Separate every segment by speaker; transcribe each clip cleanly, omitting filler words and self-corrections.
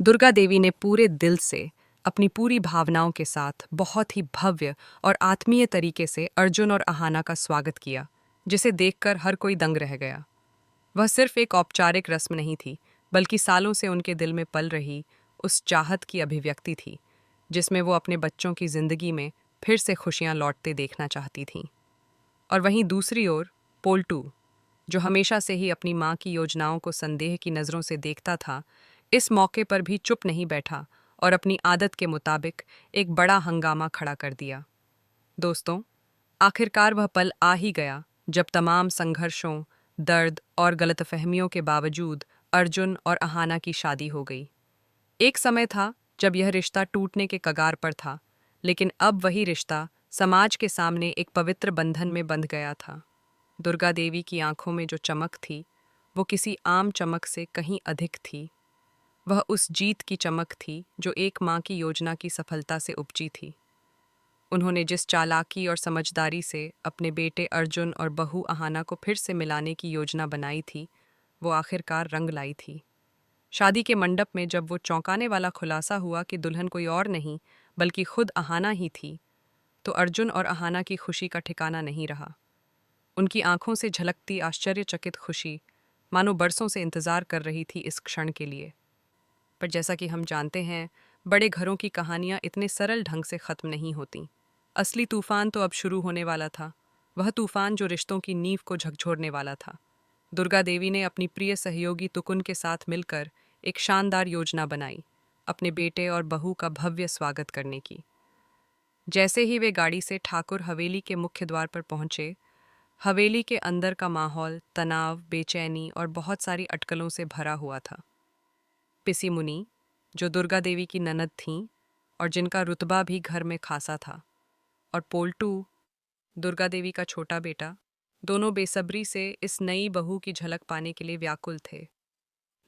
Speaker 1: दुर्गा देवी ने पूरे दिल से, अपनी पूरी भावनाओं के साथ बहुत ही भव्य और आत्मीय तरीके से अर्जुन और अहाना का स्वागत किया, जिसे देखकर हर कोई दंग रह गया। वह सिर्फ एक औपचारिक रस्म नहीं थी, बल्कि सालों से उनके दिल में पल रही उस चाहत की अभिव्यक्ति थी, जिसमें वो अपने बच्चों की जिंदगी में फिर से खुशियां लौटते देखना चाहती थीं। और वहीं दूसरी ओर पोल्टू, जो हमेशा से ही अपनी माँ की योजनाओं को संदेह की नज़रों से देखता था, इस मौके पर भी चुप नहीं बैठा और अपनी आदत के मुताबिक एक बड़ा हंगामा खड़ा कर दिया। दोस्तों, आखिरकार वह पल आ ही गया जब तमाम संघर्षों, दर्द और गलतफहमियों के बावजूद अर्जुन और अहाना की शादी हो गई। एक समय था जब यह रिश्ता टूटने के कगार पर था, लेकिन अब वही रिश्ता समाज के सामने एक पवित्र बंधन में बंध गया था। दुर्गा देवी की आंखों में जो चमक थी, वो किसी आम चमक से कहीं अधिक थी। वह उस जीत की चमक थी जो एक माँ की योजना की सफलता से उपजी थी। उन्होंने जिस चालाकी और समझदारी से अपने बेटे अर्जुन और बहू अहाना को फिर से मिलाने की योजना बनाई थी, वो आखिरकार रंग लाई थी। शादी के मंडप में जब वो चौंकाने वाला खुलासा हुआ कि दुल्हन कोई और नहीं बल्कि खुद अहाना ही थी, तो अर्जुन और अहाना की खुशी का ठिकाना नहीं रहा। उनकी आंखों से झलकती आश्चर्यचकित खुशी मानो बरसों से इंतजार कर रही थी इस क्षण के लिए। पर जैसा कि हम जानते हैं, बड़े घरों की कहानियां इतने सरल ढंग से खत्म नहीं होती। असली तूफान तो अब शुरू होने वाला था, वह तूफान जो रिश्तों की नींव को झकझोरने वाला था। दुर्गा देवी ने अपनी प्रिय सहयोगी तुकुन के साथ मिलकर एक शानदार योजना बनाई, अपने बेटे और बहू का भव्य स्वागत करने की। जैसे ही वे गाड़ी से ठाकुर हवेली के मुख्य द्वार पर पहुंचे, हवेली के अंदर का माहौल तनाव, बेचैनी और बहुत सारी अटकलों से भरा हुआ था। पिसी मुनि, जो दुर्गा देवी की ननद थीं और जिनका रुतबा भी घर में खासा था, और पोल्टू, दुर्गा देवी का छोटा बेटा, दोनों बेसब्री से इस नई बहू की झलक पाने के लिए व्याकुल थे।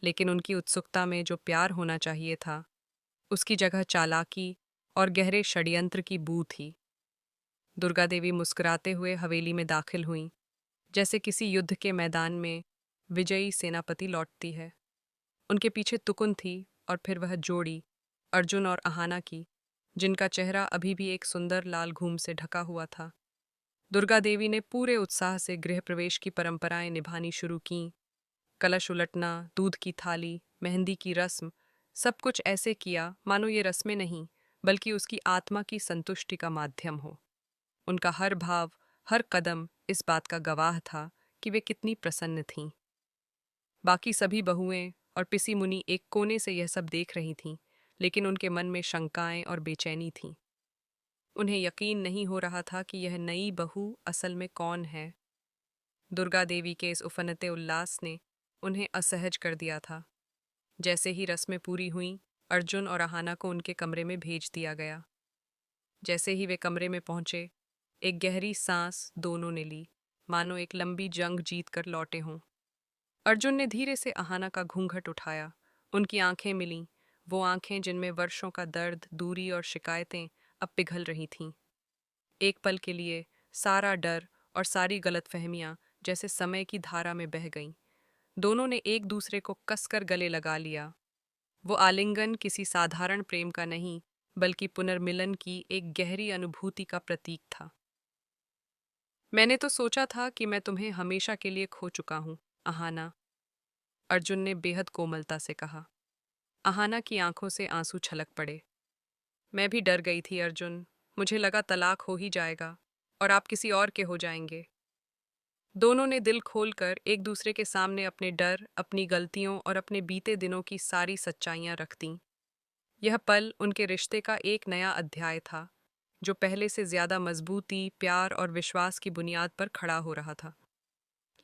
Speaker 1: लेकिन उनकी उत्सुकता में जो प्यार होना चाहिए था, उसकी जगह चालाकी और गहरे षड्यंत्र की बू थी। दुर्गा देवी मुस्कुराते हुए हवेली में दाखिल हुईं, जैसे किसी युद्ध के मैदान में विजयी सेनापति लौटती है। उनके पीछे तुकुन थी और फिर वह जोड़ी, अर्जुन और अहाना की, जिनका चेहरा अभी भी एक सुंदर लाल घूम से ढका हुआ था। दुर्गा देवी ने पूरे उत्साह से गृह प्रवेश की परंपराएं निभानी शुरू कीं। कलश उलटना, दूध की थाली, मेहंदी की रस्म, सब कुछ ऐसे किया मानो ये रस्में नहीं, बल्कि उसकी आत्मा की संतुष्टि का माध्यम हो। उनका हर भाव, हर कदम इस बात का गवाह था कि वे कितनी प्रसन्न थीं। बाकी सभी बहुएं और पिसी मुनि एक कोने से यह सब देख रही थीं, लेकिन उनके मन में शंकाएं और बेचैनी थीं। उन्हें यकीन नहीं हो रहा था कि यह नई बहू असल में कौन है। दुर्गा देवी के इस उफनते उल्लास ने उन्हें असहज कर दिया था। जैसे ही रस्में पूरी हुईं, अर्जुन और अहाना को उनके कमरे में भेज दिया गया। जैसे ही वे कमरे में पहुंचे, एक गहरी सांस दोनों ने ली, मानो एक लंबी जंग जीत कर लौटे हों। अर्जुन ने धीरे से अहाना का घूंघट उठाया। उनकी आंखें मिलीं, वो आंखें जिनमें वर्षों का दर्द, दूरी और शिकायतें अब पिघल रही थीं। एक पल के लिए सारा डर और सारी गलतफहमियां जैसे समय की धारा में बह गईं। दोनों ने एक दूसरे को कसकर गले लगा लिया। वो आलिंगन किसी साधारण प्रेम का नहीं, बल्कि पुनर्मिलन की एक गहरी अनुभूति का प्रतीक था। मैंने तो सोचा था कि मैं तुम्हें हमेशा के लिए खो चुका हूँ, अहाना, अर्जुन ने बेहद कोमलता से कहा। अहाना की आंखों से आंसू छलक पड़े। मैं भी डर गई थी अर्जुन, मुझे लगा तलाक हो ही जाएगा और आप किसी और के हो जाएंगे। दोनों ने दिल खोलकर एक दूसरे के सामने अपने डर, अपनी गलतियों और अपने बीते दिनों की सारी सच्चाइयां रख दीं। यह पल उनके रिश्ते का एक नया अध्याय था, जो पहले से ज्यादा मजबूती, प्यार और विश्वास की बुनियाद पर खड़ा हो रहा था।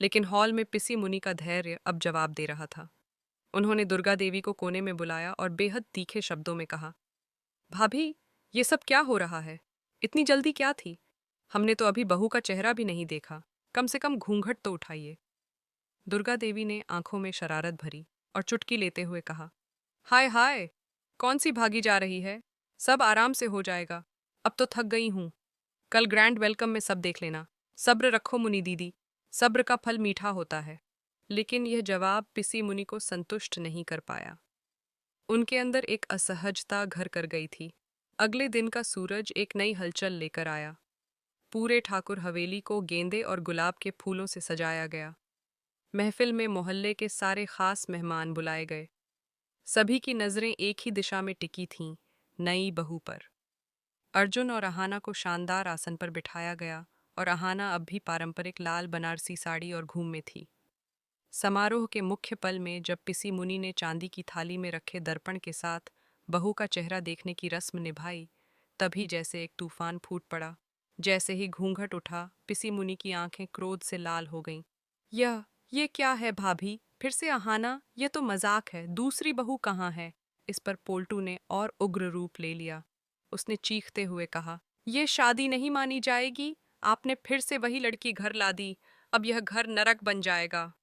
Speaker 1: लेकिन हॉल में पिसी मुनि का धैर्य अब जवाब दे रहा था। उन्होंने दुर्गा देवी को कोने में बुलाया और बेहद तीखे शब्दों में कहा, भाभी, ये सब क्या हो रहा है? इतनी जल्दी क्या थी? हमने तो अभी बहू का चेहरा भी नहीं देखा। कम से कम घूंघट तो उठाइए। दुर्गा देवी ने आंखों में शरारत भरी और चुटकी लेते हुए कहा, हाय हाय, कौन सी भागी जा रही है? सब आराम से हो जाएगा। अब तो थक गई हूं। कल ग्रैंड वेलकम में सब देख लेना। सब्र रखो मुनि दीदी, सब्र का फल मीठा होता है। लेकिन यह जवाब पिसी मुनि को संतुष्ट नहीं कर पाया। उनके अंदर एक असहजता घर कर गई थी। अगले दिन का सूरज एक नई हलचल लेकर आया। पूरे ठाकुर हवेली को गेंदे और गुलाब के फूलों से सजाया गया। महफिल में मोहल्ले के सारे खास मेहमान बुलाए गए। सभी की नजरें एक ही दिशा में टिकी थीं, नई बहू पर। अर्जुन और अहाना को शानदार आसन पर बिठाया गया और अहाना अब भी पारंपरिक लाल बनारसी साड़ी और घूम में थी। समारोह के मुख्य पल में जब पिसी मुनि ने चांदी की थाली में रखे दर्पण के साथ बहू का चेहरा देखने की रस्म निभाई, तभी जैसे एक तूफान फूट पड़ा। जैसे ही घूंघट उठा, पिसी मुनि की आंखें क्रोध से लाल हो गईं। यह क्या है भाभी? फिर से अहाना? यह तो मजाक है। दूसरी बहू कहाँ है? इस पर पोल्टू ने और उग्र रूप ले लिया। उसने चीखते हुए कहा, यह शादी नहीं मानी जाएगी। आपने फिर से वही लड़की घर ला दी। अब यह घर नरक बन जाएगा।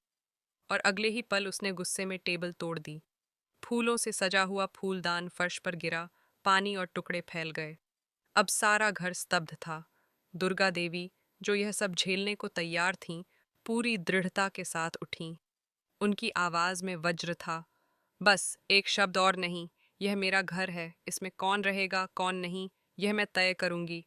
Speaker 1: और अगले ही पल उसने गुस्से में टेबल तोड़ दी। फूलों से सजा हुआ फूलदान फर्श पर गिरा, पानी और टुकड़े फैल गए। अब सारा घर स्तब्ध था। दुर्गा देवी, जो यह सब झेलने को तैयार थीं, पूरी दृढ़ता के साथ उठीं। उनकी आवाज में वज्र था। बस एक शब्द और नहीं। यह मेरा घर है। इसमें कौन रहेगा कौन नहीं, यह मैं तय करूंगी।